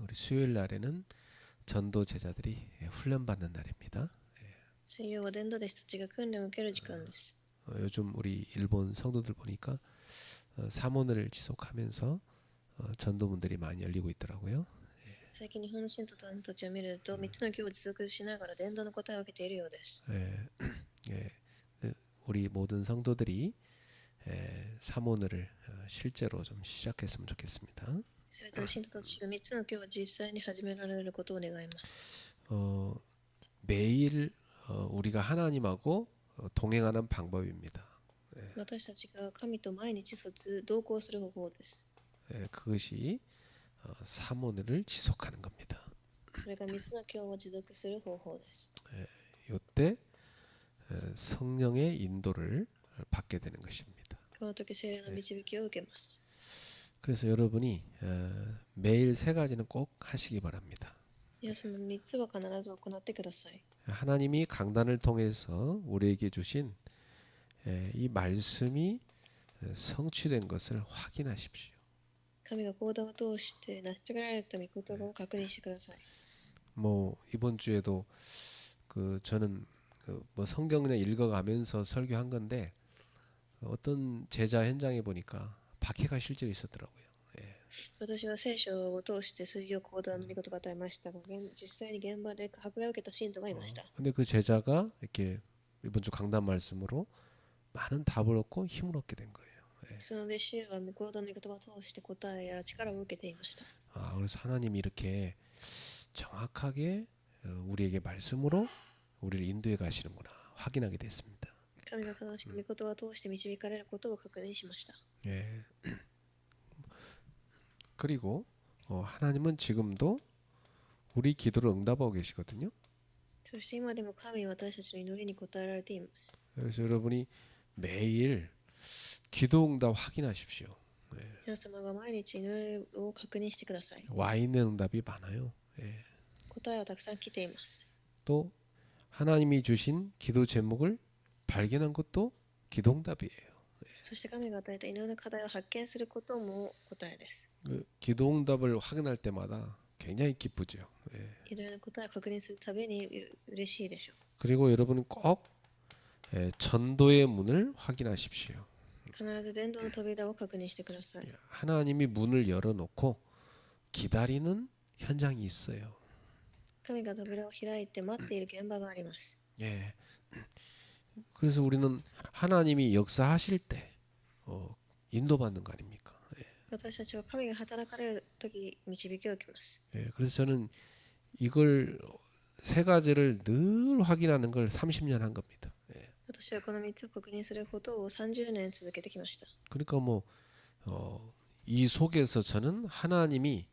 우리 수요일 날에는 전도 제자들이 훈련받는 날입니다. 水曜は伝道弟子たちが訓練を受ける時間です。 요즘 우리 일본 성도들 보니까 사모를 지속하면서 전도문들이 많이 열리고 있더라고요. 最近日本の信徒たちを見ると3つの教を持続しながら伝道の答えを受けているようです。 우리 모든 성도들이 사모를 실제로 좀 시작했으면 좋겠습니다. それと信徒たちが3つの教を実際に始められることを願います。 매일 우리가 하나님하고 동행하는 방법입니다. 私たちが神と毎日同行する方法です。 그것이 사모를 지속하는 겁니다. それが3つの教を持続する方法です。 이때 성령의 인도를 받게 되는 것입니다. この時聖霊の導きを受けます。 그래서 여러분이 매일 세 가지는 꼭 하시기 바랍니다. 皆様3つは必ず行ってください。 하나님이 강단을 통해서 우리에게 주신 이 말씀이 성취된 것을 확인하십시오. 神が講談を通して成し遂げられた御言葉を確認してください。 뭐 이번 주에도 저는 뭐 성경을 읽어가면서 설교한 건데 어떤 제자 현장에 보니까 박해가 실제로 있었더라고요. 私は聖書を通して水曜講談の御言葉を与えましたが、実際に現場で迫害を受けた信徒がいました。 근데 그 제자가 이렇게 이번 주 강단 말씀으로 많은 답을 얻고 힘을 얻게 된 거예요. その弟子は講談の御言葉を通して答えや力を受けていました。 그래서 하나님이 이렇게 정확하게 우리에게 말씀으로 우리를 인도해 가시는구나 확인하게 됐습니다. 神が正しく御言葉を通して導かれることを確認しました。 그리고 하나님은 지금도 우리 기도를 응답하고 계시거든요. そして今でも神は私たちの祈りに応えられています。 그래서 여러분이 매일 기도 응답 확인하십시오. 皆様が毎日祈りを確認してください。 와 있는 응답이 많아요. 答えはたくさん来ています。 또 하나님이 주신 기도 제목을 발견한 것도 기도 응답이에요. そして神が与えた祈りの課題を発見することも答えです。 기도 응답을 확인할 때마다 굉장히 기쁘죠. 祈りの答えを確認するたびに嬉しいでしょう。 그리고 여러분은 꼭 전도의 문을 확인하십시오. 必ず伝道の扉を確認してください。 하나님이 문을 열어놓고 기다리는 현장이 있어요. 神が扉を開いて待っている現場があります。 그래서 우리는 하나님이 역사하실 때 인도받는 거 아닙니까? 私たちは神が働かれるとき導きを受けます。 그래서 저는 이걸 세 가지를 늘 확인하는 걸 30년 한 겁니다. 私はこの3つを確認することを30年続けてきました。 그러니까 이 속에서 저는 하나님이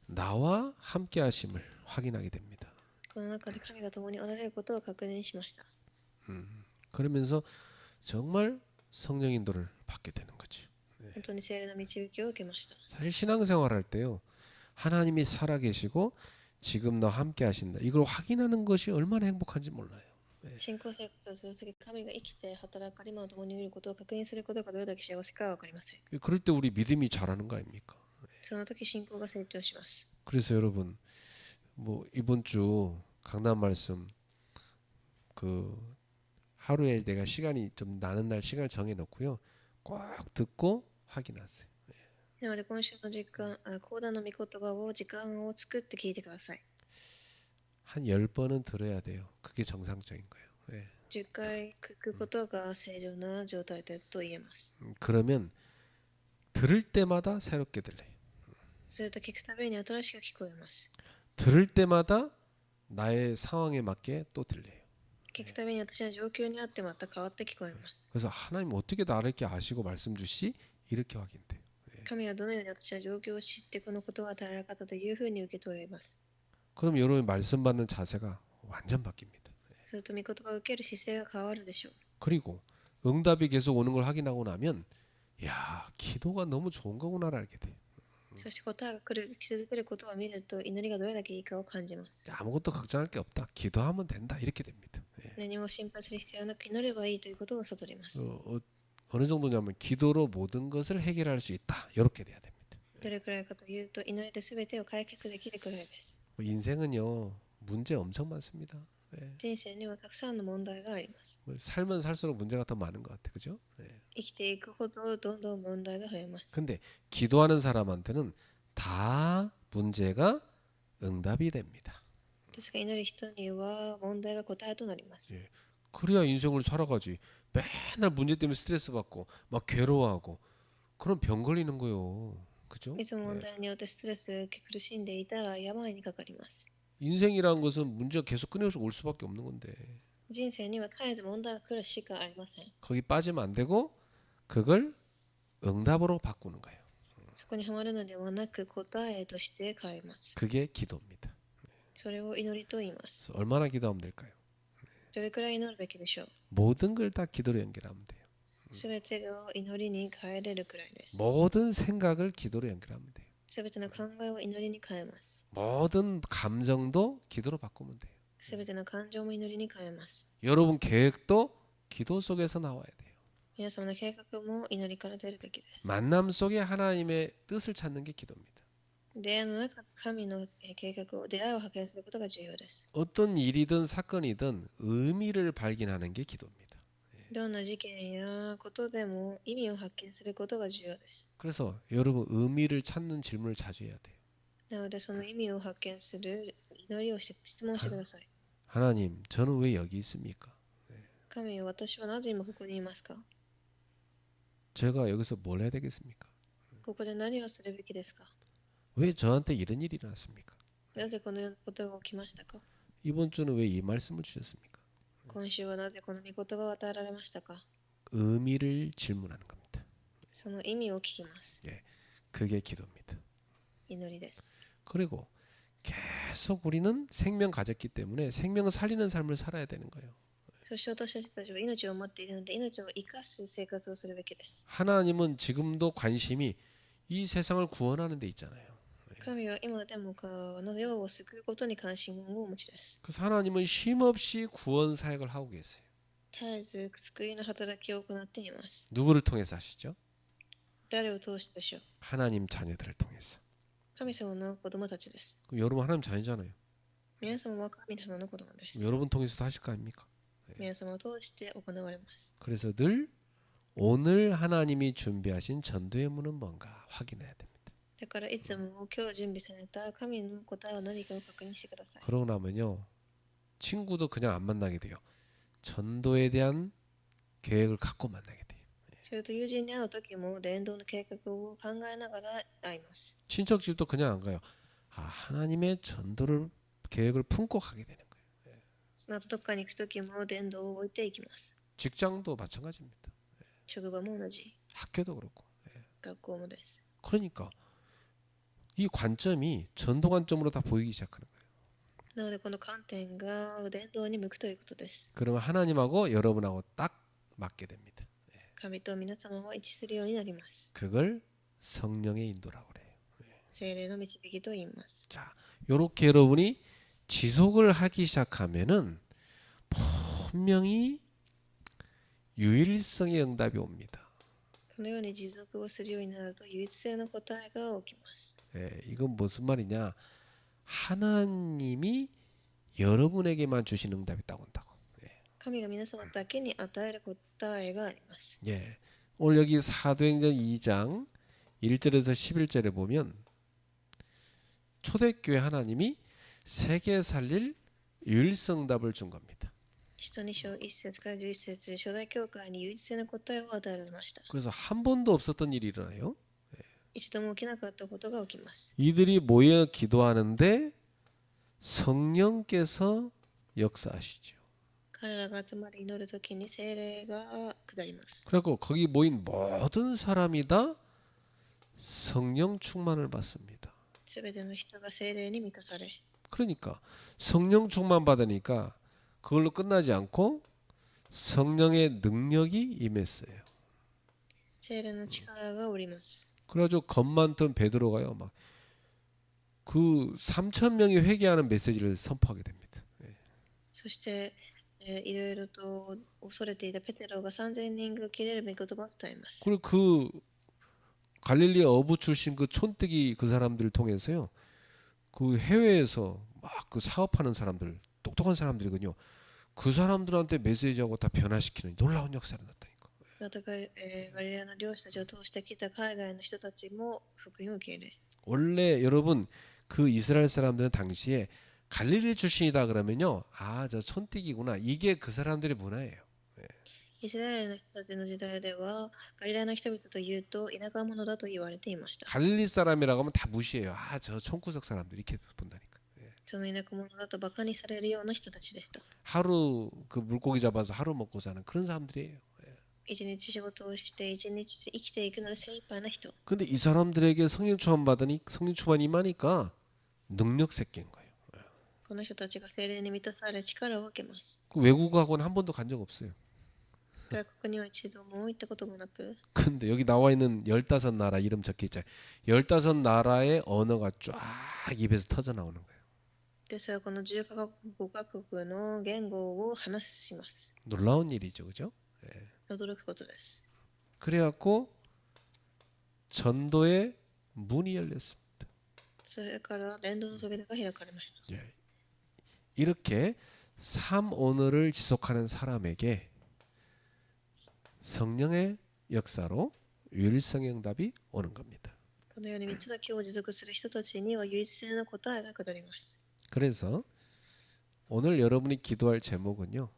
나와 함께 하심을 확인하게 됩니다. この中で神が共におられることを確認しました。 그러면서 정말 성령 인도를 받게 되는 거죠. 本当に聖霊の導きを受けました。 사실 신앙생활 할 때요. 하나님이 살아계시고 지금 너 함께 하신다. 이걸 확인하는 것이 얼마나 행복한지 몰라요. 信仰生活をするとき神が生きて働かれ今共にいることを確認することがどれだけ幸せかは分かりません。 그럴 때 우리 믿음이 자라는 거 아닙니까? その時信仰が成長します。 그래서 여러분 이번 주 강단 말씀 하루에 내가 시간이 좀 나는 날 시간을 정해 놓고요. 꼭 듣고 확인하세요. なので今週の時間、講談の御言葉を時間を作って聞いてください。 한 10번은 들어야 돼요. 그게 정상적인 거예요. 10回聞くことが正常な状態だと言えます。 그러면 들을 때마다 새롭게 들려요. すると聞くたびに新しく聞こえます。 들을 때마다 나의 상황에 맞게 또 들려요. 聞くたびに私の状況にあってまた変わって聞こえます。 그래서 하나님 어떻게 나를 이렇게 아시고 말씀 주시? 이렇게 확인돼요. 神はどのように私の状況を知ってこのことを与えられ方というふうに受け取れます。 그럼 여러분이 말씀 받는 자세가 완전 바뀝니다. すると御言葉を受ける姿勢が変わるでしょう。 그리고 응답이 계속 오는 걸 확인하고 나면 야 기도가 너무 좋은 거구나를 알게 돼요. そして答えが来続けることを見ると祈りがどれだけいいかを感じます。 아무것도 걱정할 게 없다. 기도하면 된다. 이렇게 됩니다. 何も心配する必要なく祈ればいいということを悟ります。 어느 정도냐면 기도로 모든 것을 해결할 수 있다. 이렇게 돼야 됩니다. どれくらいかというと、祈りで全てを解決できるくらいです。 인생은요 문제 엄청 많습니다. 예. 人生にはたくさんの問題があります。 살면 살수록 문제가 더 많은 것 같아, 그죠? 예. 生きていくほどどんどん問題が増えます。 근데 기도하는 사람한테는 다 문제가 응답이 됩니다. ですが、祈る人には問題が答えとなります。 예. 그래야 인생을 살아가지. 맨날 문제 때문에 스트레스 받고 막 괴로워하고 그럼 병 걸리는 거요. 그죠? いつも問題によってストレスを受け苦しんでいたら病にかかります。 인생이라는 것은 문제가 계속 끊임없이 올 수밖에 없는 건데 人生には絶えず問題が来るしかありません。 거기 빠지면 안 되고 그걸 응답으로 바꾸는 거예요. そこにはまるのではなく答えとして変えます。 그게 기도입니다. それを祈りと言います。 그래서 얼마나 기도하면 될까요? どれくらい祈るべきでしょう。 모든 걸 다 기도로 연결하면 돼요. すべてを祈りに変えれるくらいです。 모든 생각을 기도로 연결하면 돼요. すべての考えを祈りに変えます。 모든 감정도 기도로 바꾸면 돼요. すべての感情も祈りに変えます。 여러분 계획도 기도 속에서 나와야 돼요. 皆様の計画も祈りから出るべきです。 만남 속에 하나님의 뜻을 찾는 게 기도입니다. 出会いの中、神の計画を、出会いを発見することが重要です。 어떤 일이든 사건이든 의미를 발견하는 게 기도입니다. どんな事件やことでも意味を発見することが重要です。 그래서 여러분 의미를 찾는 질문을 자주 해야 돼요. なので、その意味を発見する祈りをして質問してください。 하나님, 저는 왜 여기 있습니까? 神よ、私はなぜ今ここにいますか？ 제가 여기서 뭘 해야 되겠습니까? ここで何をするべきですか？ 왜 저한테 이런 일이 일어났습니까? なぜこのようなことが起きましたか？ 이번 주는 왜 이 말씀을 주셨습니까? 今週はなぜこの御言葉を与えられましたか？ 의미를 질문하는 겁니다. その意味を聞きます。 그게 기도입니다. 祈りです。 그리고 계속 우리는 생명 가졌기 때문에 생명을 살리는 삶을 살아야 되는 거예요. そして私たちは命を持っているので、命を生かす生活をするべきです。 하나님은 지금도 관심이 이 세상을 구원하는 데 있잖아요. 神は今でもこの世を救うことに関心をお持ちです。 그래서 하나님은 쉼없이 구원 사역을 하고 계세요. 絶えず救いの働きを行っています。 누구를 통해서 하시죠? 誰を通してでしょう？ 하나님 자녀들을 통해서. 神様の子供たちです。 그럼 여러분 하나님 자녀잖아요. 皆様は神様の子供です。 여러분 통해서도 하실 거 아닙니까? 皆様を通して行われます。 그래서 늘 오늘 하나님이 준비하신 전도의 문은 뭔가 확인해야 됩니다. だからいつも今日準備された神の答えは何かを確認してください。 그러고 나면요. 친구도 그냥 안 만나게 돼요. 전도에 대한 계획을 갖고 만나게 돼요. すると友人に会う時も伝道の計画を考えながら会います。 친척 집도 그냥 안 가요. 아, 하나님의 전도를 계획을 품고 가게 되는 거예요. その後どっかに行く時も伝道を置いていきます。 직장도 마찬가지입니다. 職場も同じ、 학교도 그렇고. 学校もです。 그러니까 이 관점이 전도 관점으로 다 보이기 시작하는 거예요. なのでこの観点が伝道に向くということです。 그러면 하나님하고 여러분하고 딱 맞게 됩니다. 神と皆様は一致するようになります。 그걸 성령의 인도라고 그래요. 聖霊の導きと言います。 자, 요렇게 여러분이 지속을 하기 시작하면은 분명히 유일성의 응답이 옵니다. このように持続をするようになると唯一性の答えが起きます。 이건 무슨 말이냐? 하나님이 여러분에게만 주신 응답이 딱 온다고. 神が皆様だけに与える答えがあります。 오늘 여기 사도행전 2장 1절에서 11절에 보면 초대교회 하나님이 세계 살릴 유일성답을 준 겁니다. 使徒2章1節から11節で初代教会に唯一性の答えを与えられました。 그래서 한 번도 없었던 일이 일어나요. 一度も起きなかったことが起きます。 이들이 모여 기도하는데 성령께서 역사하시죠. 彼らが集まり祈るときに聖霊が下ります。 그리고 거기 모인 모든 사람이 다 성령 충만을 받습니다. すべての人が聖霊に満たされ、 그러니까 성령 충만 받으니까 그걸로 끝나지 않고 성령의 능력이 임했어요. 聖霊の力がおります。 그래가지고 겁 많던 베드로가요 막 그 3천 명이 회개하는 메시지를 선포하게 됩니다. そして、いろいろと恐れていたペテロが3000人が受け入れる御言葉を伝えます。 그리고 갈릴리 어부 출신 그 촌뜨기 그 사람들을 통해서요. 그 해외에서 막 그 사업하는 사람들, 똑똑한 사람들이거든요. 그 사람들한테 메시지하고 다 변화시키는 놀라운 역사를 났다니까. またガリレアの漁師たちを通してきた海外の人たちも福音を受け入れ、 원래 여러분 그 이스라엘 사람들은 당시에 갈릴리 출신이다 그러면요, 아, 저 촌뜨기구나, 이게 그 사람들의 문화예요. イスラエルの人たちの時代では、ガリレアの人々というと田舎者だと言われていました。 갈릴리 사람이라고 하면 다 무시해요. 아, 저 촌구석 사람들 이렇게 본다니까. その田舎者だとバカにされるような人たちでした。 하루 그 물고기 잡아서 하루 먹고 사는 그런 사람들이에요. 一日仕事をして一日生きていくので精一杯な人。 근데 이 사람들에게 성령 충만 받으니 성령 충만이 임하니까 능력 새끼는 거예요. この人たちが精霊に満たされ力を受けます。 그 외국 학원 한 번도 간 적 없어요. 外国には一度も行ったこともなく、 근데 여기 나와 있는 15나라 이름 적혀 있잖아요. 15나라의 언어가 쫙 입에서 터져 나오는 거예요. ですがこの10カ国の言語を話します。 놀라운 일이죠, 그죠? 驚くことです。 그래갖고 전도의 문이 열렸습니다. それから伝道の扉が開かれました。 이렇게 삶 오늘을 지속하는 사람에게 성령의 역사로 유일성의 응답이 오는 겁니다. このように3つの教を持続する人たちには唯一性の答えが下ります。 그래서 오늘 여러분이 기도할 제목은요,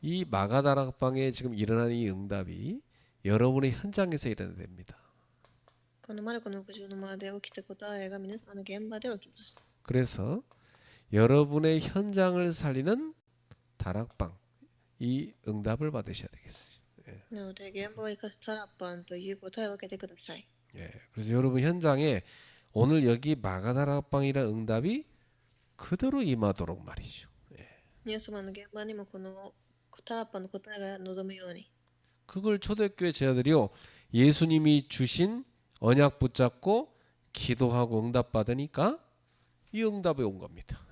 이 마가다락방에 지금 일어나는 이 응답이 여러분의 현장에서 일어나야 됩니다. このマルコの屋上の間で起きた答えが皆様の現場で起きます。 그래서 여러분의 현장을 살리는 다락방, 이 응답을 받으셔야 되겠어요. なので現場を生かすタラッパンという答えを受けてください。 그래서 여러분 현장에 오늘 여기 마가다락방이라는 응답이 그대로 임하도록 말이죠. 皆様の現場にもこのタラッパンの答えが望むように。 그걸 초대교회 제자들이요, 예수님이 주신 언약 붙잡고 기도하고 응답 받으니까 이 응답이 온 겁니다.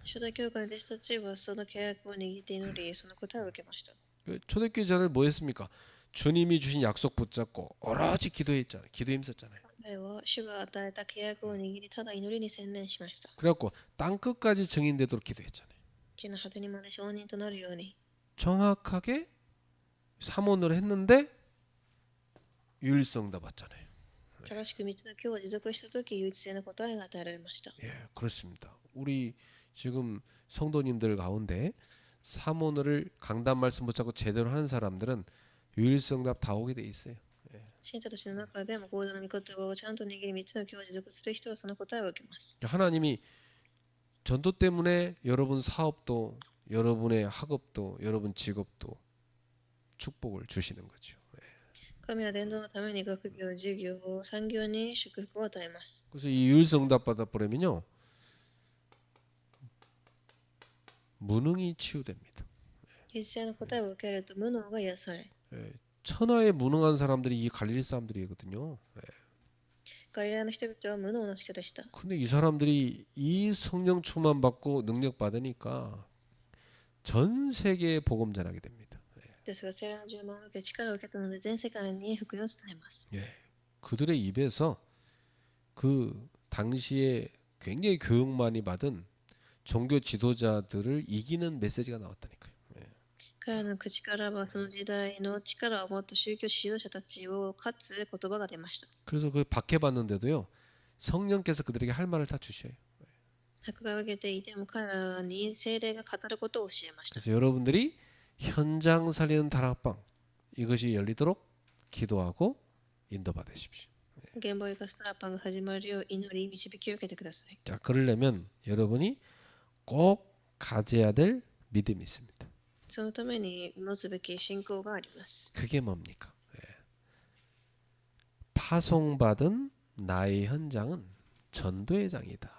初代教会の弟子たちはその契約を握って祈り、その答えを受けました。 초대교회 제자들 뭐 했습니까? 주님이 주신 약속 붙잡고 오로지 기도했잖아요. 기도에 힘썼잖아요. 彼は主が与えた契約を握り、ただ祈りに専念しました。 그래갖고 땅 끝까지 증인되도록 기도했잖아요. 地の果てにまで証人となるように。 정확하게 삼원을 했는데 유일성 응답 받잖아요. 正しく3つの教を持続したとき、唯一性の答えが与えられました。 그렇습니다. 우리 지금 성도님들 가운데 삼원을 강단 말씀 붙잡고 제대로 하는 사람들은 유일성 응답 다 오게 돼 있어요. 信者たちの中でも合同の御言葉をちゃんと握り3つの教を持続する人はその答えを受けます。 하나님이 전도 때문에 여러분 사업도, 여러분의 학업도, 여러분 직업도 축복을 주시는 거죠. 神は伝道のために学業、授業、産業に祝福を与えます。 그래서 이 유일성 응답 받아 버리면요, 무능이 치유됩니다. 唯一性の答えを受けると無能が癒され、 천하에 무능한 사람들이 이 갈릴리 사람들이거든요. ガリラヤの人々は無能な人でした。 근데 이 사람들이 이 성령 충만 받고 능력 받으니까 전 세계에 복음 전하게 됩니다. ですが、聖霊の充満を受け、力を受けたので全世界に福音を伝えます。 그들의 입에서 그 당시에 굉장히 교육 많이 받은 종교 지도자들을 이기는 메시지가 나왔다니까요. 彼らの口からはその時代の力を持った宗教指導者たちを勝つ言葉が出ました。 그래서 그 박해받는데도요, 성령께서 그들에게 할 말을 다 주셔요. 迫害を受けていても彼らに聖霊が語ることを教えました。 그래서 여러분들이 현장 살리는 다락방, 이것이 열리도록 기도하고 인도받으십시오. 現場を生かすタラッパンが始まるよう祈り、導きを受けてください。 자, 그러려면 여러분이 꼭 가져야 될 믿음이 있습니다. そのために持つべき信仰があります。 그게 뭡니까? 파송받은 나의 현장은 전도의 장이다.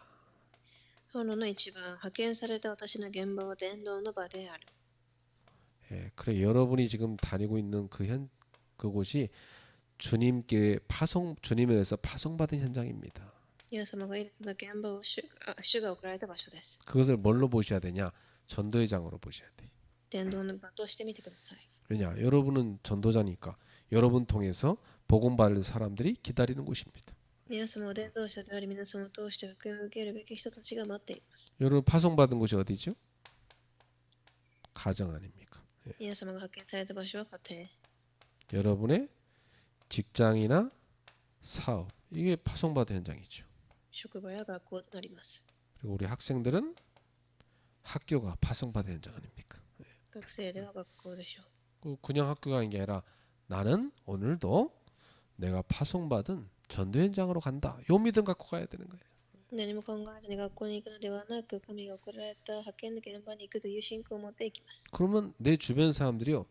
本の一番派遣された私の現場は伝道の場である。 그래, 여러분이 지금 다니고 있는 그곳이 주님께 주님에 의해서 파송받은 현장입니다. 皆様がいるその現場を主が送られた場所です。 그것을 뭘로 보셔야 되냐? 전도의 장으로 보셔야 돼. 伝道の場として見てください。 왜냐? 여러분은 전도자니까 여러분 통해서 복음 받을 사람들이 기다리는 곳입니다. 皆様は伝道者であり、皆様を通して福音を受けるべき人たちが待っています。 여러분 파송받은 곳이 어디죠? 가정 아닙니까? 皆様が派遣された場所は家庭。 여러분의 직장이나 사업 이게 파송받은 현장이죠. 職場や学校となります。 그리고 우리 학생들은 학교가 파송받은 현장 아닙니까? 学生では学校でしょう。 그냥 학교가 아닌 게 아니라 나는 오늘도 내가 파송받은 전도 현장으로 간다. 요 믿음 갖고 가야 되는 거예요. 何も考えずに学校に行くのではなく、神が送られた派遣の現場に行くという信仰を持っていきます。 그러면 내 주변 사람들이요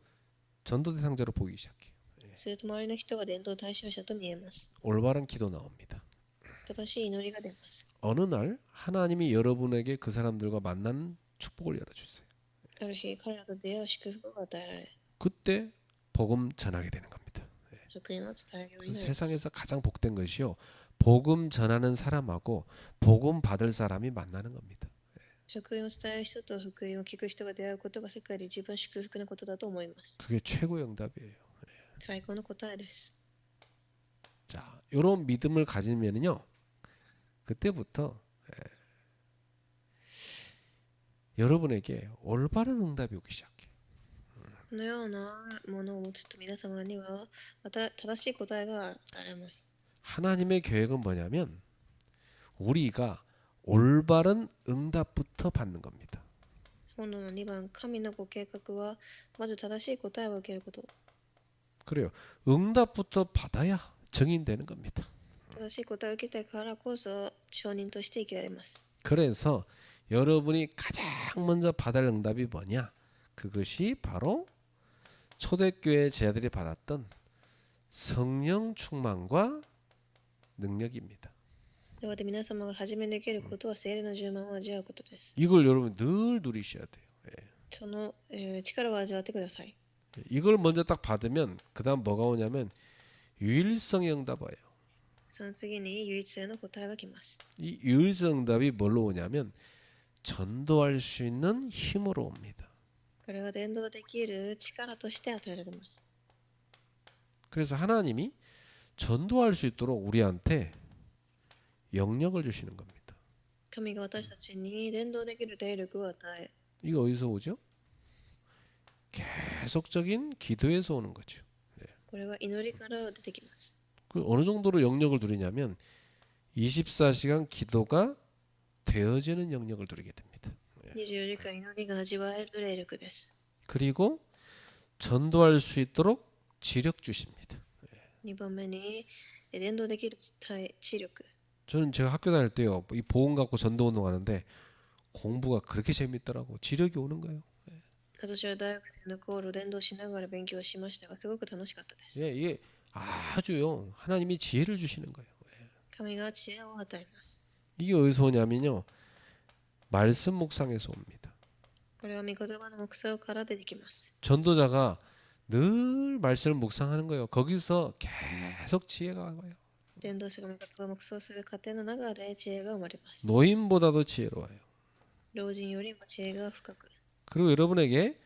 전도 대상자로 보이기 시작해요. すると周りの人が伝道対象者と見えます。 올바른 기도 나옵니다. 正しい祈りが出ます。 어느 날 하나님이 여러분에게 그 사람들과 만나는 축복을 열어주세요. ある日、彼らと出会う祝福が与えられ、 그때 복음 전하게 되는 겁니다. 福音を伝えるようになります。 세상에서 가장 복된 것이요 복음 전하는 사람하고 복음 받을 사람이 만나는 겁니다. 福音を伝える人と福音を聞く人が出会うことが世界で一番祝福なことだと思います。 그게 최고의 응답이에요. 最高の答えです。 자, 이런 믿음을 가지면요 그때부터 여러분에게 올바른 응답이 오기 시작해요. このようなものを持つと皆様には正しい答えが与えられます。 하나님의 계획은 뭐냐면 우리가 올바른 응답부터 받는 겁니다. 本能の2番、神のご計画はまず正しい答えを受けること。 그래요. 응답부터 받아야 증인되는 겁니다. 正しい答えを受けてからこそ証人として生きられます。 그래서 여러분이 가장 먼저 받을 응답이 뭐냐? 그것이 바로 초대교회 제자들이 받았던 성령 충만과 능력입니다. なので皆様が初めに受けることは聖霊の充満を味わうことです。 이걸 여러분 늘 누리셔야 돼요. その、力を味わってください。 이걸 먼저 딱 받으면 그 다음 뭐가 오냐면 유일성의 응답 와요. その次に唯一性の答えが来ます。 이 유일성 응답이 뭘로 오냐면 전도할 수 있는 힘으로 옵니다. これが伝道できる力として与えられます。 그래서 하나님이 전도할 수 있도록 우리한테 영역을 주시는 겁니다. 神が私たちに伝道できる霊力を与え、 이거 어디서 오죠? 계속적인 기도에서 오는 거죠. これは祈りから出てきます。 그 어느 정도로 영역을 누리냐면 24시간 기도가 되어지는 영역을 누리게 됩니다. 24時間祈りが味わえる霊力です。 그리고 전도할 수 있도록 지력 주십니다. 2番目に伝道できる知力。 저는 제가 학교 다닐 때요, 이 보험 갖고 전도 운동 하는데 공부가 그렇게 재밌더라고. 지력이 오는 거예요. 私は大学生の頃伝道しながら勉強しましたが、すごく楽しかったです。 예, 이게 아주요 하나님이 지혜를 주시는 거예요. 神が知恵を与えます。 이게 어디서 오냐면요, 말씀 묵상에서 옵니다. これは御言葉の黙想から出てきます。 전도자가 늘 말씀을 묵상하는 거예요. 거기서 계속 지혜가 와요. 伝道師が御言葉を黙想する過程の中で知恵が生まれます。 노인보다도 지혜로워요. 老人よりも知恵が深く、 그리고 여러분에게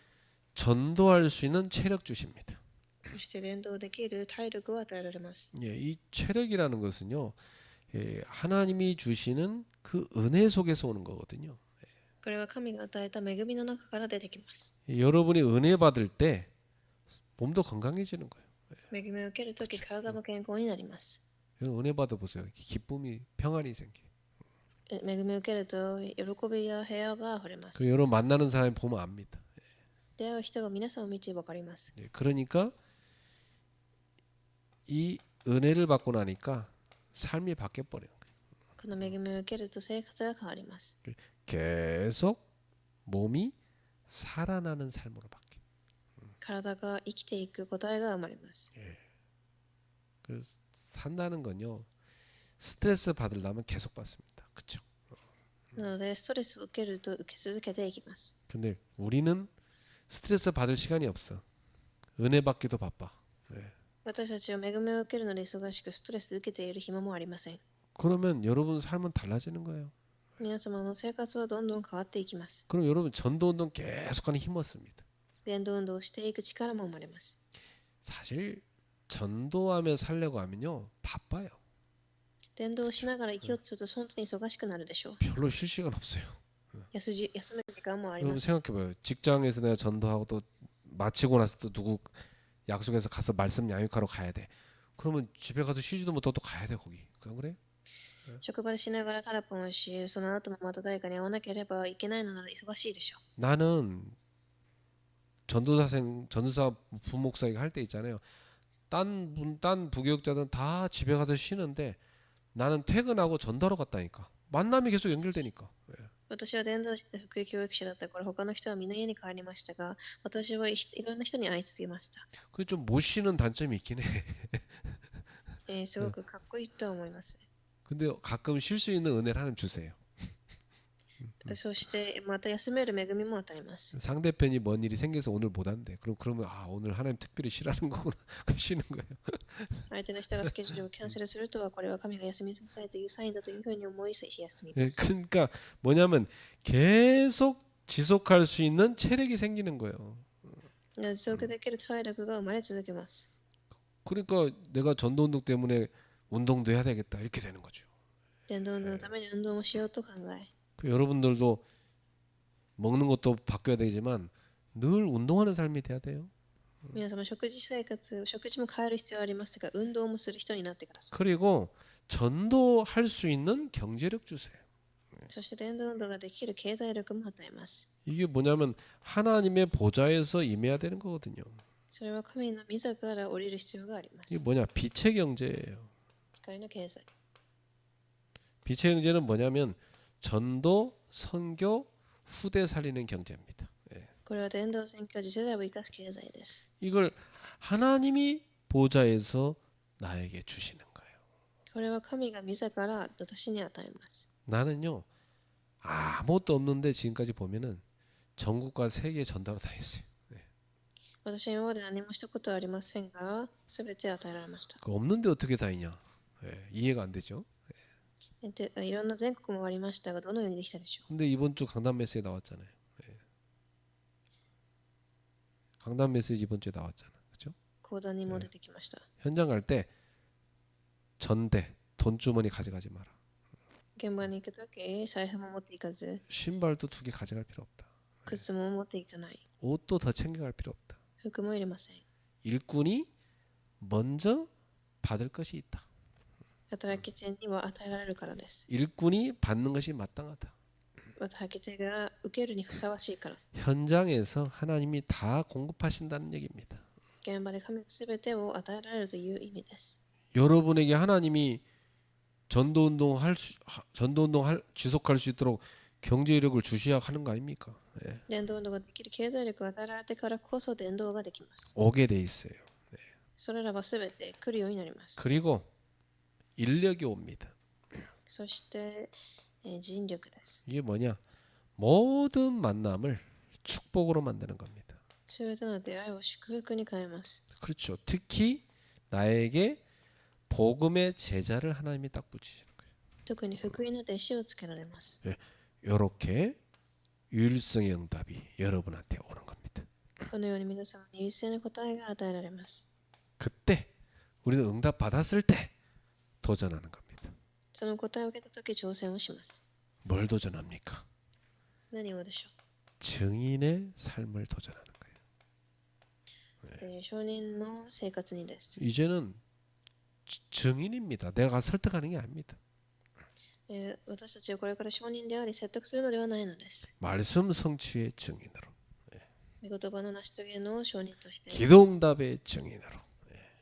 전도할 수 있는 체력 주십니다. そして伝道できる体力を与えられます。 예, 이 체력이라는 것은요, 하나님이 주시는 그 은혜 속에서 오는 거거든요. これは神が与えた恵みの中から出てきます。 여러분이 은혜 받을 때 몸도 건강해지는 거예요. 恵みを受けるとき、体も健康になります。 은혜 받아 보세요. 기쁨이 평안이 생겨요. 恵みを受けると喜びや平和が溢れます。 그 여러분 만나는 사람이 보면 압니다. 出会う人が皆さんを見て分かります。 그러니까 이 은혜를 받고 나니까 삶이 바뀌어 버려요. この恵みを受けると生活が変わります。 계속 몸이 살아나는 삶으로 바뀌어요. 体が生きていく答えが生まれます。 그 산다는 건요, 스트레스 받으려면 계속 받습니다. 그렇죠? なのでストレスを受けると受け続けていきます。 근데 우리는 스트레스 받을 시간이 없어. 은혜 받기도 바빠. 私たちは恵みを受けるので忙しくストレスを受けている暇もありません。 그러면 여러분 삶은 달라지는 거예요. 皆様の生活はどんどん変わっていきます。 그럼 여러분 전도 운동 계속하는 힘 얻습니다. 伝道運動をしていく力も生まれます。 사실 전도하며 살려고 하면요 바빠요. 伝道しながら生きようとすると本当に忙しくなるでしょう。 별로 쉴 시간 없어요. 休む時間もあり 여러분 ません。 생각해봐요. 직장에서 내가 전도하고 또 마치고 나서 또 누구 약속해서 가서 말씀 양육하러 가야 돼. 그러면 집에 가서 쉬지도 못하고 또 가야 돼 거기. 안 그래? 職場でしながらタラポンをし、その後もまた誰かに会わなければいけないのなら忙しいでしょ 나는 전도사 부목사가 할 때 있잖아요. 딴 부교육자들은 다 집에 가서 쉬는데 나는 퇴근하고 전도하러 갔다니까. 만남이 계속 연결되니까. 예. う。私は伝道師で福井教育者だった頃、他の人はみんな家に帰りましたが、私はいろんな人に会い続けました。 그게 좀 못 쉬는 단점이 있긴 해. すごくかっこいいと思います。 근데 가끔 쉴 수 있는 은혜를 하나님 주세요. そしてまた休める恵みも与えます。 상대편이 뭔 일이 생겨서 오늘 못 한대. 그러면 아 오늘 하나님 특별히 쉬라는 거구나. 그 쉬는 거예요. 相手の人がスケジュールをキャンセルするとは、これは神が休みなさいというサインだというふうに思い休み 예, ます。 그러니까 뭐냐면 계속 지속할 수 있는 체력이 생기는 거예요. 持続できる体力が生まれ続けます。 그러니까 내가 전도 운동 때문에 운동도 해야 되겠다 이렇게 되는 거죠. 伝道のために運動もしようと考え、 여러분들도 먹는 것도 바뀌어야 되지만 늘 운동하는 삶이 돼야 돼요. 皆様食事生活、食事も変える必要がありますが、運動もする人になってください。 그리고 전도할 수 있는 경제력 주세요. そして伝道運動ができる経済力も与えます。 이게 뭐냐면 하나님의 보좌에서 임해야 되는 거거든요. それは神の御座から降りる必要がありま 이게 す。 뭐냐 빛의 경제예요. 光の経済。 빛의 경제는 뭐냐면 전도, 선교, 후대 살리는 경제입니다. 예. これは伝道宣教次世代を生かす経済です。 이걸 하나님이 보좌에서 나에게 주시는 거예요. これは神が御座から私に与えます。 나는요 아무것도 없는데 지금까지 보면은 전국과 세계 전도로 다 했어요. 私は今まで何もしたことはありませんが、すべて与えられました。 그 없는데 어떻게 다 했냐? 예, 이해가 안 되죠. でいろんな全国もありましたが、どのようにできたでしょう。 근데 이번 주 강단 메시지 나왔잖아요. 예. 강단 메시지 이번 주에 나왔잖아. 그렇죠? 講談にも出てきました。 현장 갈 때 전대 돈 주머니 가져가지 마라. 現場に行くとき、財布も持っていかず、 신발도 2개 가져갈 필요 없다. 靴も持っていかない。 옷도 더 챙겨갈 필요 없다. 服も入れません。 일꾼이 먼저 받을 것이 있다. 働き手には与えられるからです。 일꾼이 받는 것이 마땅하다. 働き手が受けるにふさわしいから。 현장에서 하나님이 다 공급하신다는 얘기입니다. 現場で神がすべてを与えられるという意味です。 여러분에게 하나님이 전도운동 지속할 수 있도록 경제력을 주셔야 하는 거 아닙니까? 예. 伝道運動ができる経済力が与えられてからこそ伝道ができます。 오게 돼 있어요. それらはすべて来るようになります。 그리고 인력이 옵니다. そして、人力です。 이게 뭐냐? 모든 만남을 축복으로 만드는 겁니다. すべての出会いを祝福に変えます。 그렇죠. 특히 나에게 복음의 제자를 하나님이 딱 붙이시는 거예요. 特に福音の弟子をつけられます。 이렇게 유일성의 응답이 여러분한테 오는 겁니다. このように皆様に優勢な答えが与えられます。 그때 우리는 응답 받았을 때 도전하는 겁니다. その答えを受けたとき挑戦をします。 뭘 도전합니까? 何をでしょ 증인의 삶을 do전하는 거예요. う。証人の生活にです。 이제는 증인입니다. 내가 설득하는 게 아닙니다. 私たちはこれから証人であり説得するのではないのです。 말씀 성취의 증인으로, 御言葉の成し遂げの証人として、 기도응답의 증인으로,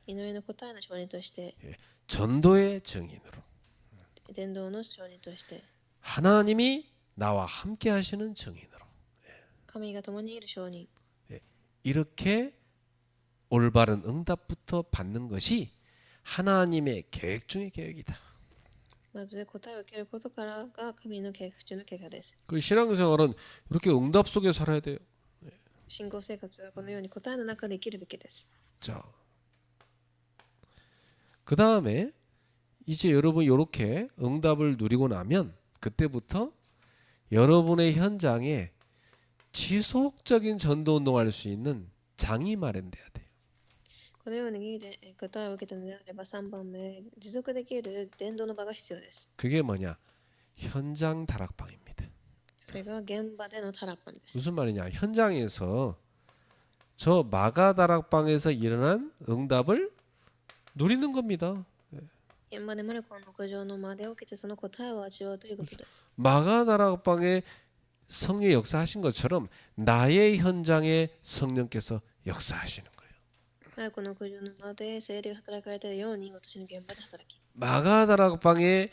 祈りの答えの証人として、 전도의 증인으로, 伝道の証人として、 하나님이 나와 함께 하시는 증인으로, 神が共にいる証人、 이렇게 올바른 응답부터 받는 것이 하나님의 계획 중의 계획이다. まず答えを受けることからが神の計画中の結果です。 그 신앙생활은 이렇게 응답 속에 살아야 돼요. 信仰生活はこのように答えの中で生きるべきです。 자, 그 다음에 이제 여러분 이렇게 응답을 누리고 나면 그때부터 여러분의 현장에 지속적인 전도 운동할 수 있는 장이 마련돼야 돼요. このように答えを受けたのであれば3番目、持続できる伝道の場が必要です。 그게 뭐냐? 현장 다락방입니다. それが現場でのタラッパンです。 무슨 말이냐? 현장에서 저 마가 다락방에서 일어난 응답을 누리는 겁니다. 現場でマルコの屋上の間で起きてその答えを味わうということです。 마가 다락방에 성령 역사하신 것처럼 나의 현장에 성령께서 역사하시는 거예요. マルコの屋上の間で聖霊が働かれているように私の現場で働き、 마가 다락방에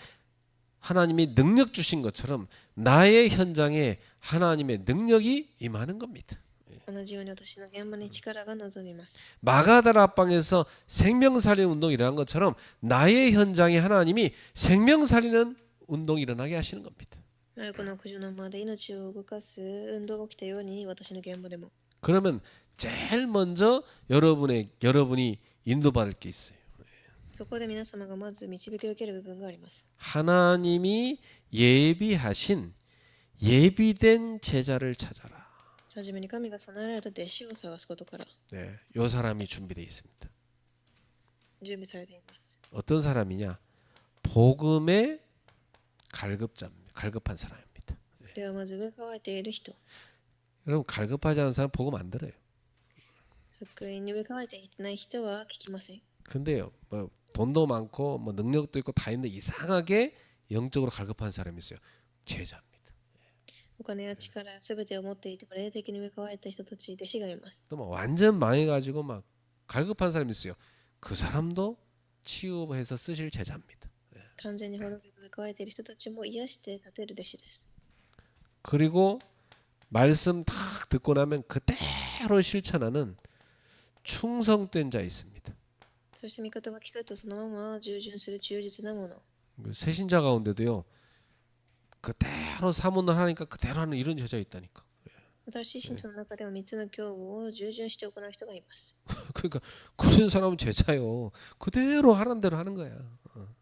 하나님이 능력 주신 것처럼 나의 현장에 하나님의 능력이 임하는 겁니다. 同じように私の現場に力が望みます。 마가 다락방에서 생명살리는 운동이 일어난 것처럼 나의 현장에 하나님이 생명살리는 운동이 일어나게 하시는 겁니다. マルコの屋上の間で命を動かす運動が起きたように私の現場でも。 그러면 제일 먼저 여러분이 인도받을 게 있어요. そこで皆様がまず導きを受ける部分があります。 하나님이 예비하신 예비된 제자를 찾아라. はじめに神が備えられた弟子を探すことから 네, 요 사람이 준비되어 있습니다. 準備されています。 어떤 사람이냐? 복음의 갈급한 사람입니다. ではまず上乾いている人、 여러분 갈급하지 않은 사람 복음 안 들어요. 福音に上乾いていない人は聞きません。 근데요, 뭐 돈도 많고 뭐 능력도 있고 다 있는데 이상하게 영적으로 갈급한 사람이 있어요. 제자입니다. お金や力、すべてを持っていても霊的に上乾いた人たち、弟子がいます。 또 뭐 완전 망해가지고 막 갈급한 사람이 있어요. 그 사람도 치유해서 쓰실 제자입니다. 完全に滅び上乾いている人たちも癒して立てる弟子です。 그리고 말씀 다 듣고 나면 그대로 실천하는 충성된 자 있습니다. そして御言葉を聞くとそのまま従順する忠実なもの。 새신자 가운데도요. 그대로 사문을 하니까 그대로 하는 이런 제자 있다니까. 新しい信徒の中でも3つの教義を従順して行う人がいます。 그러니까 그런 사람은 제자요. 그대로 하는 대로 하는 거야.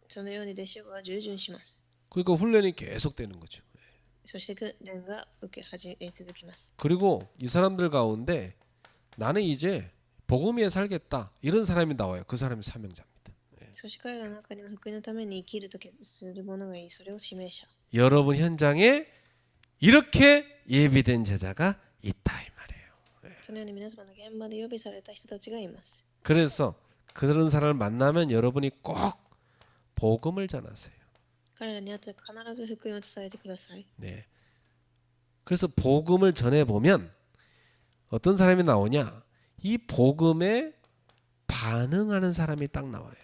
そのように弟子は従順します。 그러니까 훈련이 계속되는 거죠. そして訓練が続きます。 그리고 이 사람들 가운데 나는 이제 복음 위에 살겠다 이런 사람이 나와요. 그 사람이 사명자입니다. そして彼らの中には福音のために生きるとする者がいい。それを指名者。 여러분 현장에 이렇게 예비된 제자가 있다 이 말이에요. そのように皆様の現場で予備された人たちがいます。 그래서 그런 사람을 만나면 여러분이 꼭 복음을 전하세요. 彼らに会ったら必ず福音を伝えてください。 네. 그래서 복음을 전해 보면 어떤 사람이 나오냐? 이 복음에 반응하는 사람이 딱 나와요.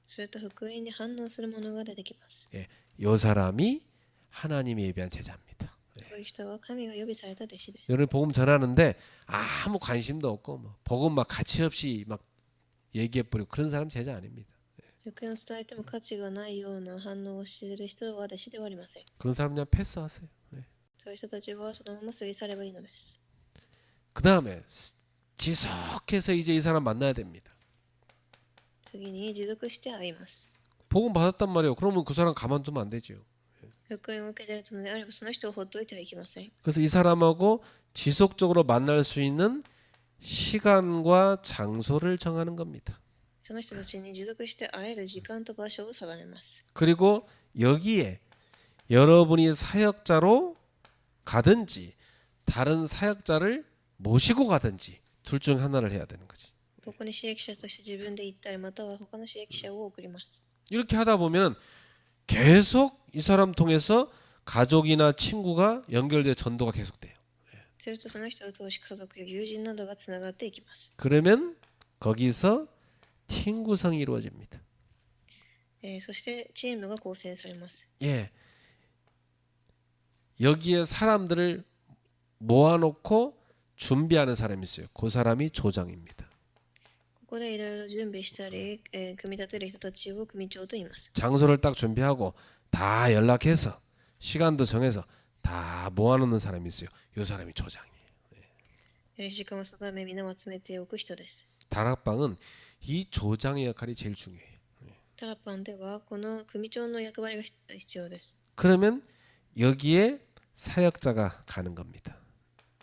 すると福音に反応する者が出てきます。 예, 요 사람이 하나님이 예비한 제자입니다. そういう人は神が予備された弟子です。 여러분 복음 전하는데 아무 관심도 없고 뭐 복음 막 가치 없이 막 얘기해버리고 그런 사람 제자 아닙니다. 福音を伝えても価値がないような反応をしている人は弟子ではありません。 그런 사람 그냥 패스하세요. 예. そういう人たちはそのまま過ぎ去ればいいのです。 그 다음에 지속해서 이제 이 사람 만나야 됩니다. 次に持続して会います。 복음 받았단 말이에요. 그러면 그 사람 가만두면 안 되죠. 福音を受けているのであればその人を放っておいてはいけません。 그래서 이 사람하고 지속적으로 만날 수 있는 시간과 장소를 정하는 겁니다. その人たちに持続して会える時間と場所を定めます。 그리고 여기에 여러분이 사역자로 가든지 다른 사역자를 모시고 가든지 둘 중 하나를 해야 되는 거지. ここに刺激者として自分で行ったりまたは他の刺激者を送ります。 이렇게 하다 보면 계속 이 사람 통해서 가족이나 친구가 연결돼 전도가 계속돼요. するとその人を通し家族や友人などがつながっていきます。 그러면 거기서 팀 구성이 이루어집니다. そしてチームが構成されます。 예. 여기에 사람들을 모아놓고 준비하는 사람이 있어요. 그 사람이 조장입니다. ここでいろいろ準備したり、組み立てる人たちを組長と言います。 장소를 딱 준비하고 다 연락해서 시간도 정해서 다 모아놓는 사람이 있어요. 이 사람이 조장이에요. 時間を定め皆を集めておく人です。 다락방은 이 조장의 역할이 제일 중요해요. タラパンではこの組長の役割が必要です。 그러면 여기에 사역자가 가는 겁니다.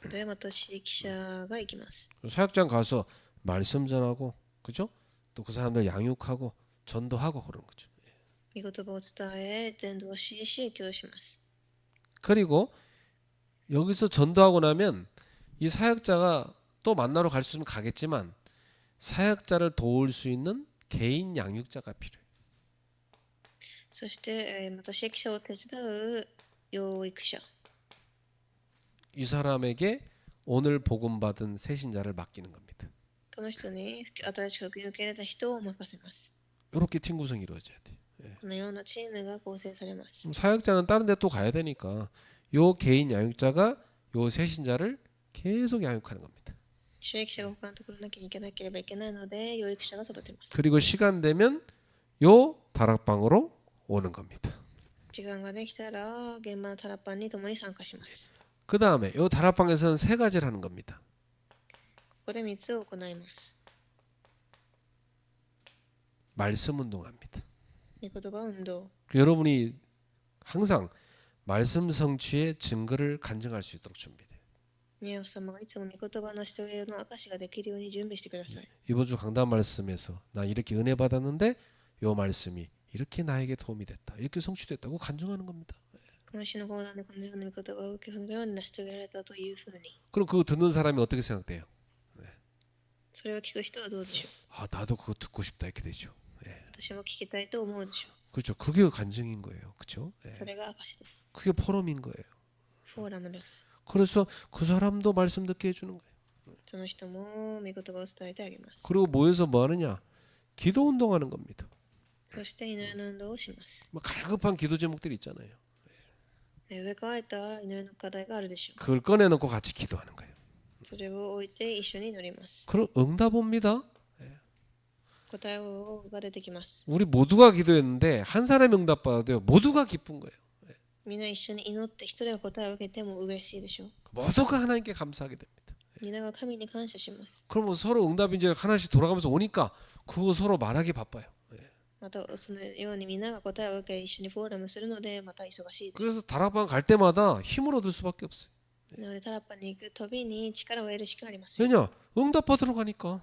でまた指揮者が行きます。 사역장 가서 말씀 전하고, 그죠? 또 그 사람들 양육하고 전도하고 그러는 거죠. 御言葉を伝え、伝道し、刺激をします。 그리고 여기서 전도하고 나면 이 사역자가 또 만나러 갈 수 있으면 가겠지만 사역자를 도울 수 있는 개인 양육자가 필요해요. そして、また刺激者を手伝う養育者。 이 사람에게 오늘 복음 받은 새 신자를 맡기는 겁니다. この人に新しく福音を受け入れた人を任せます。 이렇게 팀 구성이 이루어져야 돼. このようなチームが構成されます。 사역자는 다른 데 또 가야 되니까 요 개인 양육자가 요 새 신자를 계속 양육하는 겁니다. 収益者が他のところに行かなければいけないので、養育者が育てます。 그리고 시간 되면 요 다락방으로 오는 겁니다. 時間ができたら、現場のタラパンに共に参加します。 그 다음에 요 다락방에서는 세 가지를 하는 겁니다. ここで3つを行います。 말씀 운동합니다. 御言葉運動。 여러분이 항상 말씀 성취의 증거를 간증할 수 있도록 준비돼요. 宮尾様がいつも御言葉の成し遂げの証ができるように準備してください。 이번 주 강단 말씀에서 나 이렇게 은혜 받았는데 요 말씀이 이렇게 나에게 도움이 됐다. 이렇게 성취됐다고 간증하는 겁니다. この週の講談でこのような御言葉を受け、そのように成し遂げられたというふうに。 그럼 그거 듣는 사람이 어떻게 생각돼요? それを聞く人はどうでしょ 아 나도 그거 듣고 싶다 이렇게 되죠. う。私も聞きたいと思うでしょ 그렇죠. 그게 간증인 거예요. 그렇죠? う。それが証です。 그게 포럼인 거예요. フォーラムです。 그래서 그 사람도 말씀 듣게 해주는 거예요. その人も御言葉を伝えてあげます。 그리고 모여서 뭐 하느냐? 기도 운동하는 겁니다. そして祈りの運動をします。 뭐 갈급한 기도 제목들이 있잖아요. で植え替えた祈りの課題があるでしょう。 그걸 꺼내놓고 같이 기도하는 거예요. それを置いて一緒に祈ります。 그럼 응답 옵니다. 答えが出てきます。 우리 모두가 기도했는데 한 사람이 응답 받아도요. 모두가 기쁜 거예요. みんな一緒に祈って一人が答えを受けても嬉しいでしょう。 모두가 하나님께 감사하게 됩니다. みんなが神に感謝します。 그럼 뭐 서로 응답이 이제 하나씩 돌아가면서 오니까 그거 서로 말하기 바빠요. またそのようにみんなが答えを受け一緒にフォーラムするのでまた忙しいです。 그래서 다락방 갈 때마다 힘을 얻을 수밖에 없어요. なのでタラッパに行くたびに力を得るしかありません。 왜냐? 응답 받으러 가니까.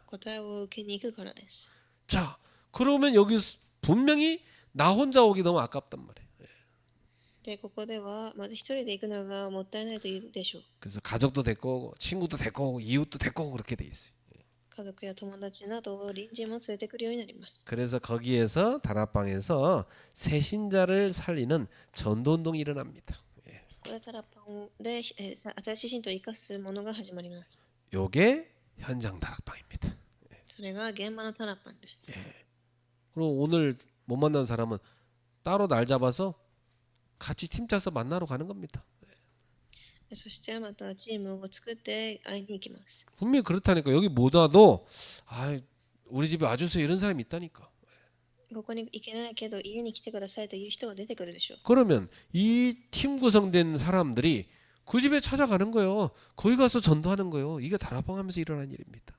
答えを受けに行くからです。 자, 그러면 여기 분명히 나 혼자 오기 너무 아깝단 말이에요. で、ここではまず一人で行くのがもったいないというでしょう。 그래서 가족도 데리고 오고 친구도 데리고 오고 이웃도 데리고 오고 그렇게 돼 있어요. 家族や友達など隣人も連れてくるようになります。 그래서 거기에서 다락방에서 새 신자를 살리는 전도 운동이 일어납니다. これタラッパンで新しい信徒を生かすものが始まります。 요게 현장 다락방입니다. それが現場のタラッパンです。 그리고 오늘 못 만난 사람은 따로 날 잡아서 같이 팀 짜서 만나러 가는 겁니다. そしてまたチームを作って会いに行きます。 분명히 그렇다니까. 여기 못 와도 아, 우리 집에 와주세요 이런 사람이 있다니까. ここに行けないけど家に来てくださいという人が出てくるでしょう。 그러면 이 팀 구성된 사람들이 그 집에 찾아가는 거예요. 거기 가서 전도하는 거예요. 이게 다락방하면서 일어난 일입니다.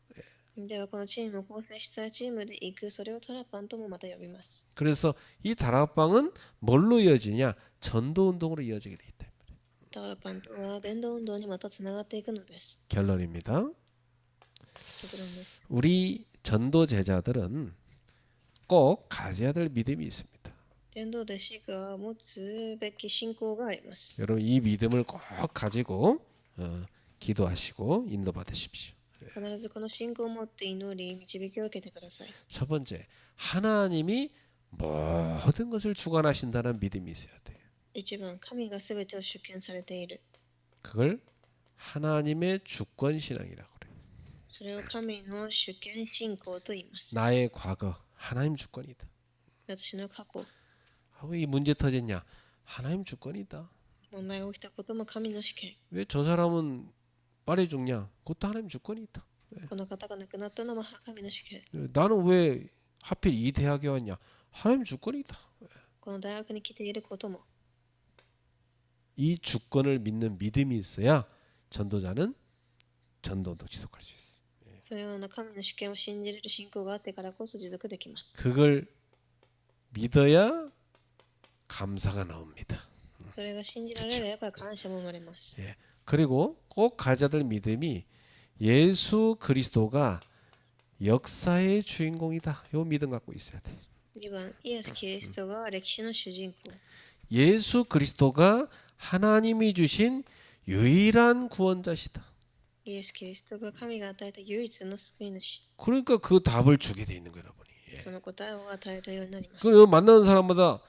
ではこのチームを構成したチームで行く、それをタラッパンともまた呼びます。 그래서 이 다락방은 뭘로 이어지냐? 전도 운동으로 이어지게 돼 있다. タラッパンとは伝道運動にまたつながっていくのです。 결론입니다. 結論です。 우리 전도 제자들은 꼭 가져야 될 믿음이 있습니다. 伝道弟子が持つべき信仰があります。 여러분 이 믿음을 꼭 가지고 기도하시고 인도받으십시오. 必ずこの信仰を持って祈り、導きを受けてください。 첫 번째, 하나님이 모든 것을 주관하신다는 믿음이 있어야 돼요. 一番、神がすべてを主権されている。 그걸 하나님의 주권 신앙이라고 그래요. それを神の主権信仰と言います。 나의 과거 하나님 주권이다. 私の過去、 왜 이 문제 터졌냐? 하나님 주권이다. 問題が起きたことも神の主権。 왜 저 사람은 빨리 죽냐? 그것도 하나님 주권이다. この方が亡くなったのも神の主権。 나는 왜 하필 이 대학에 왔냐? 하나님 주권이다. この大学に来ていることも。 이 주권을 믿는 믿음이 있어야 전도자는 전도도 지속할 수 있어요. そのような神の主権を信じれる信仰があってからこそ持続できます。 그걸 믿어야 감사가 나옵니다. それが信じられれば感謝も生まれます。 그리고 꼭 가져야 될 믿음이 예수 그리스도가 역사의 주인공이다. 요 믿음 갖고 있어야 돼. 2番、イエス・キリストが歴史の主人公。 예수 그리스도가 하나님이 주신 유일한 구원자시다. イエス・キリストが神が与えた唯一の救い主。 그러니까 그 답을 주게 돼 있는 거예요, 여러분이. その答えを与えるようになります。 그 만나는 사람마다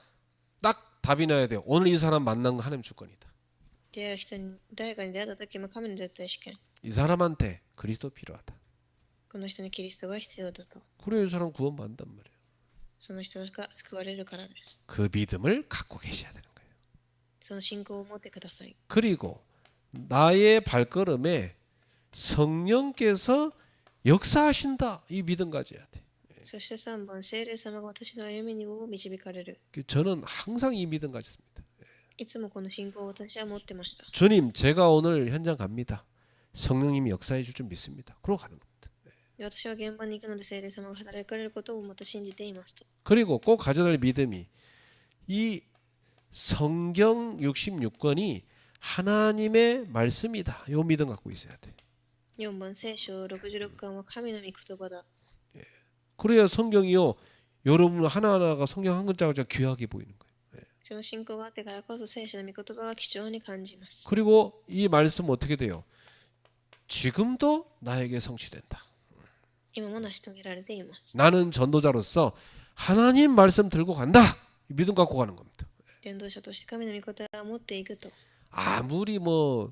딱 답이 나야 돼요. 오늘 이 사람 만난 거 하나님 주권이다. 出会う人に、誰かに出会った時も神の絶対主権。 이 사람한테 그리스도 필요하다. この人にキリストが必要だと。 그래야 이 사람 구원받는단 말이에요. その人が救われるからです。 그 믿음을 갖고 계셔야 되는 거예요. その信仰を持ってください。 그리고 나의 발걸음에 성령께서 역사하신다. 이 믿음 가져야 돼. そして3番、聖霊様が私の歩みを導かれる。 저는 항상 이 믿음 가졌습니다. いつもこの信仰を私は持ってました。 주님, 제가 오늘 현장 갑니다. 성령님이 역사해 줄 줄 믿습니다. 그러고 가는 겁니다. 私は現場に行くので聖霊様が働かれることをまた信じていますと。 그리고 꼭 가져야 할 믿음이 이 성경 66권이 하나님의 말씀이다. 이 믿음 갖고 있어야 돼. 4番、聖書66巻は神の御言葉だ。 그래야 성경이요. 여러분 하나하나가 성경 한 글자가 귀하게 보이는 거예요. その信仰があってからこそ聖書の御言葉が貴重に感じます。 그리고 이 말씀 어떻게 돼요? 지금도 나에게 성취된다. 今も成し遂げられています。 나는 전도자로서 하나님 말씀 들고 간다. 이 믿음 갖고 가는 겁니다. 伝道者として神の御言葉を持っていくと。 아무리 뭐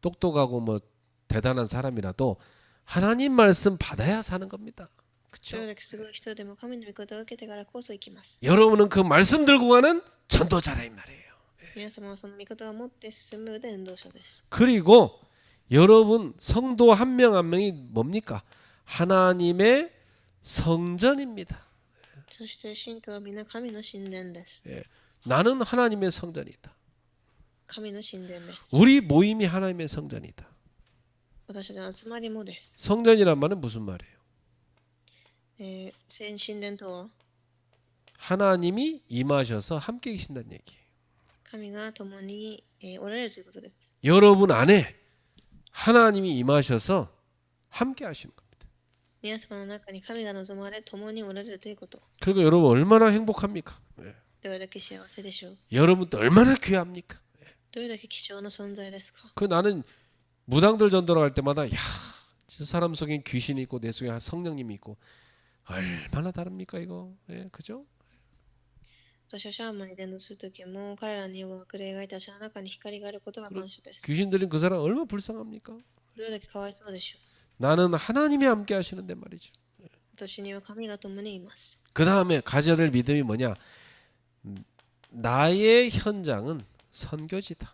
똑똑하고 뭐 대단한 사람이라도 하나님 말씀 받아야 사는 겁니다. そ 그렇죠? れだけすごい人でも神の御言葉を受けてからこそ行きます。 여러분은 그 말씀 들고 가는 전도자라 이 말이에요. 皆様はその御言葉を持って進む伝道者です。 그리고 여러분 성도 한 명 한 명이 뭡니까? 하나님의 성전입니다. そして信徒は皆神の神殿です。 예. 나는 하나님의 성전이다. 神の神殿です。 우리 모임이 하나님의 성전이다. 私たちの集まりもです。 성전이란 말은 무슨 말이에요? 神殿とは 하나님이 임하셔서 함께 계신다는 얘기예요. 神が共におられるということです。 여러분 안에 하나님이 임하셔서 함께 하시는 겁니다. 皆様の中に神が望まれ共におられるということ。 그리고 여러분 얼마나 행복합니까? 예. どれだけ幸せでしょう。 여러분도 얼마나 귀합니까? どれだけ貴重な存在ですか。 그 나는 무당들 전도를 할 때마다 야, 저 사람 속에 귀신이 있고 내 속에 성령님이 있고 얼마나 다릅니까 이거? 예, 그죠? 私はシャーマンに伝道するときも彼らには悪霊がいたし、あの中に光があることが感謝です。 귀신 들린 그 사람 얼마나 불쌍합니까? どれだけかわいそうでしょう。 나는 하나님이 함께 하시는데 말이죠. 私には神が共にいます。 그 다음에 가져야 될 믿음이 뭐냐? 나의 현장은 선교지다.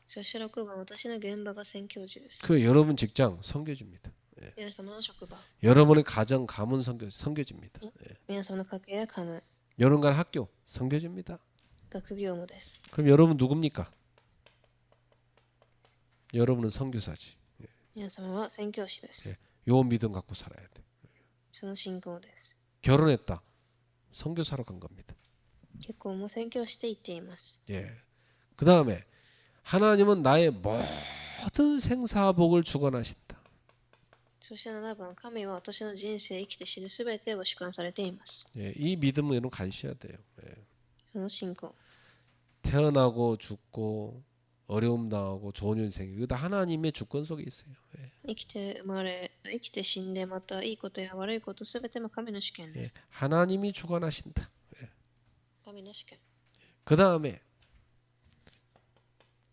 そして6番、私の現場が宣教師です。 그 여러분 직장 선교지입니다. 皆様の職場、 여러분의 가정 가문 선교지입니다. 皆様の家計や家務、 여러분 간 학교 선교지입니다. 学業もです。 그럼 여러분 누굽니까? 여러분은 선교사지. 皆様は宣教師です。 요 믿음 갖고 살아야 돼. その信仰です。 결혼했다. 선교사로 간 겁니다. 結婚も宣教していっています。 예. 그 다음에 하나님은 나의 모든 생사복을 주관하신다. そして7番、神は私の人生生きて死ぬすべてを主観されています。 예, 이 믿음은 여러분 가지셔야 돼요. 예. その信仰。 태어나고 죽고 어려움 당하고 좋은 인생 이거 다 하나님의 주권 속에 있어요. 예. 生きて生まれ、生きて死んで、またいいことや悪いことすべても神の主権 예. です。 하나님이 주관하신다. 神の主権。 그 다음에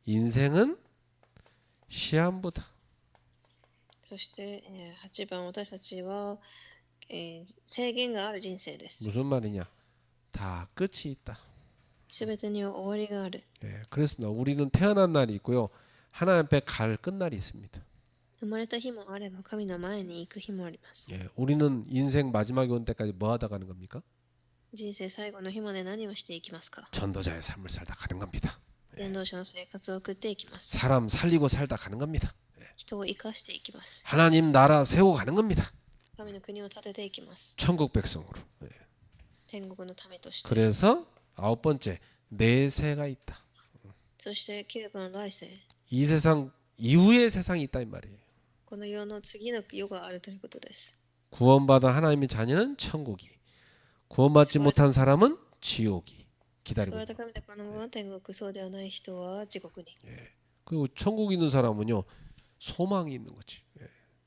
인생은 시한부다. そして、8番、私たちは、制限がある人生です。 무슨 말이냐? 다 끝이 있다. すべてには終わりがある。 예, 그렇습니다. 우리는 태어난 날이 있고요. 하나님 앞에 갈 끝날이 있습니다. 生まれた日もあれば、神の前に行く日もあります。 예, 우리는 인생 마지막에 온 때까지 뭐 하다 가는 겁니까? 人生最後の日まで何をしていきますか。 전도자의 삶을 살다 가는 겁니다. 伝道者の生活を送っていきます。 사람 살리고 살다 가는 겁니다. 人を生かしていきます。 하나님 나라 세우고 가는 겁니다. 神の国を建てていきます。 천국 백성으로. 예. 天国の民として。 그래서 9번째 내세가 있다. そして9番、来世。 이 세상 이후의 세상이 있다 이 말이에요. この世の次の世があるということです。 구원받은 하나님의 자녀는 천국이, 구원받지 못한 사람은 지옥이 救 기다리고 われ 있는 た神の子のは天国、そうではない人は地獄に。 그리고 천국에 있는 사람은요 소망이 있는 거지.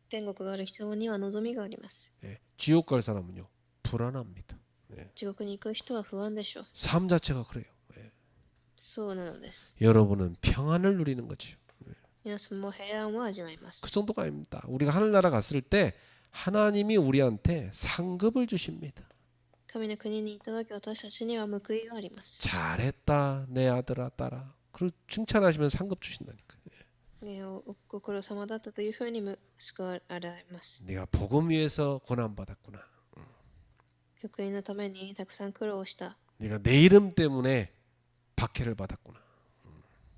天国がある人には望みがあります。 지옥 갈 사람은요 불안합니다. 地獄に行く人は不安でしょう。 삶 자체가 그래요. そうなのです。 여러분은 평안을 누리는 거죠. 皆さんも平安を味わいます。 그 정도가 아닙니다. 우리가 하늘나라 갔을 때 하나님이 우리한테 상급을 주십니다. 神の国に行った時、私たちには報いがあります。 잘했다 내 아들아 딸아. 그리고 칭찬하시면 상급 주신다니까. お心様だったというふうに救われます。 네가 복음 위해서 고난 받았구나. 福音のためにたくさん苦労した。 네가 내 이름 때문에 박해를 받았구나.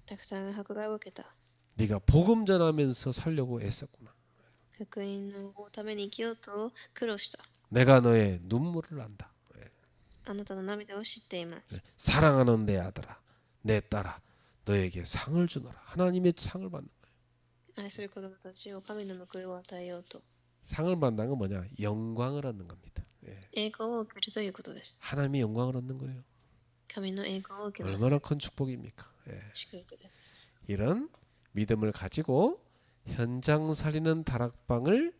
たくさん迫害を受けた。 네가 복음 전하면서 살려고 애썼구나. 福音のために生きようと苦労した。 내가 너의 눈물을 안다. あなたの涙を知っています。 사랑하는 내 아들아 내 딸아 너에게 상을 주노라. 하나님의 상을 받는 거예요. 愛する子供たちを神の報いを与えようと。 상을 받는 건 뭐냐? 영광을 얻는 겁니다. 栄光を受けるということです。 하나님의 영광을 얻는 거예요. 神の栄光を受けます。 얼마나 큰 축복입니까? 祝福です。 이런 믿음을 가지고 현장 살리는 다락방을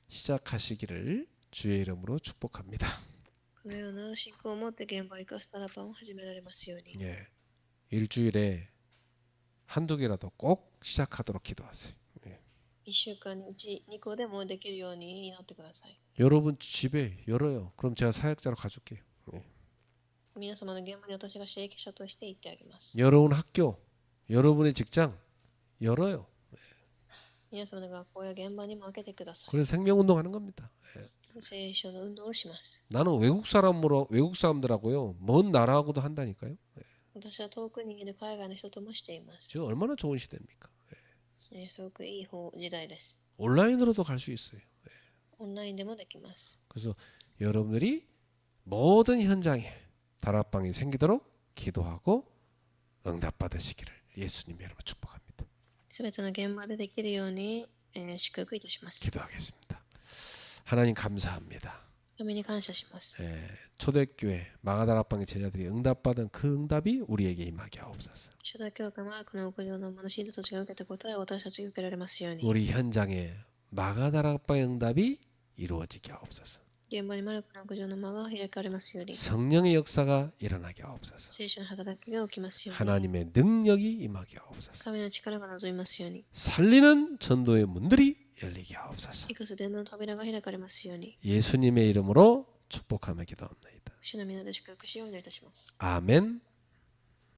시작하시기를 주의 이름으로 축복합니다. このような信仰を持って現場を生かすタラパンを始められますように。 일주일에 한두 개라도 꼭 시작하도록 기도하세요. 1週間に2個でもできるように祈ってください。 여러분 집에 열어요. 그럼 제가 사역자로 가줄게요. 皆様の現場に私が支益者として行ってあげます。 여러분 학교, 여러분의 직장 열어요. 皆様の学校や現場にも開けてください。 그래서 생명운동하는 겁니다. 聖書の運動をします。 나는 외국 사람들하고요 먼 나라하고도 한다니까요. 私は遠くにいる海外の人ともしています。 지금 얼마나 좋은 시대입니까? すごくいい時代です。 온라인으로도 갈 수 있어요. オンラインでもできます。 그래서 여러분들이 모든 현장에 다락방이 생기도록 기도하고 응답받으시기를 예수님의 이름으로 축복합니다. すべての現場でできるように、祝福いたします。 기도하겠습니다. 하나님 감사합니다. 神に感謝します。 초대교회 마가다락방의 제자들이 응답받은 그 응답이 우리에게 임하게 하옵소서. 初代教会はこの屋上の信徒たちが受けた答えを私たちが受けられますように。 우리 현장에 마가다락방의 응답이 이루어지게 하옵소서. 現場にマルコの屋上の間が開かれますように。 성령의 역사가 일어나게 하옵소서. 聖書の働きが起きますように。 하나님의 능력이 임하게 하옵소서. 神の力が望みますように。 살리는 전도의 문들이 열리게 하옵소서. 生かす伝道の扉が開かれますように。 예수님의 이름으로 축복하며 기도합니다. 主の皆で祝福しようにいたします。 아멘.